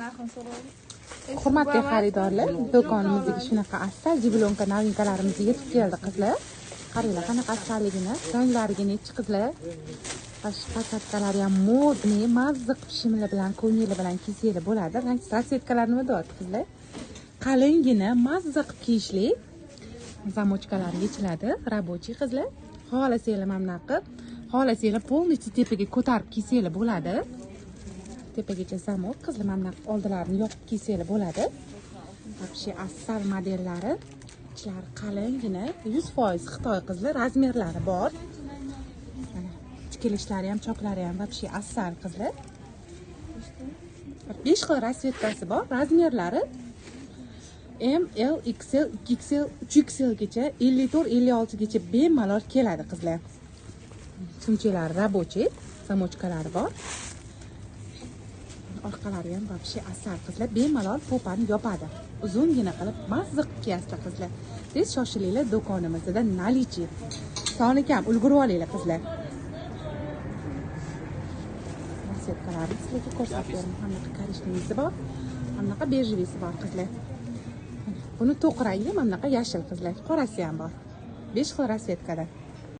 narxini so'raylik. Hurmatli xaridorlar, do'konimizga shunaqa asal jiblonka novinkalarimiz yetib keldi qizlar. Qaranglar qanaqa asalligini, ranglariga nechi qizlar. Paketkalari ham modniy, mazziq shimli bilan, ko'ngli bilan kiysanglar bo'ladi. Rasvetkalar nima deyapti qizlar? Qalingina, mazziq kiyishli zamochkalar yechiladi, rabochiy qizlar. Xohlasanglar mana bunaqa, xohlasanglar polniy tepaga ko'tarib kiysanglar bo'ladi. Tepagacha zamok qizlar mana bunaqa oldilarini yopib kiysanglar bo'ladi. Вообще asal modellari, ichlari qalingina, 100% Xitoy qizlar, razmerlari bor. Kelishlari ham, choklari ham вообще asal qizlar. 5 xil rasvetkasi bor, razmerlari M, L, XL, 2XL, 3XL gacha, 54, 56 gacha bemalol keladi qizlar. Sumchalari rabochiy, zamochkalari bor. Orqalari ham вообще asal qizlar, bemalol popani yopadi. Uzungina qilib mazziq kiyasizlar qizlar. Tez shoshilinglar, do'konimizda nalichi. Soni kam, ulgurib olinglar qizlar. Rasvetkalarni sizlarga ko'rsatib beraman. Hamma korishniy bor, hamma bejivisi bor qizlar. Buni to'q rangi, mana bunaqa yashil qizlar, qorasi ham bor. 5 xil rasvetkada.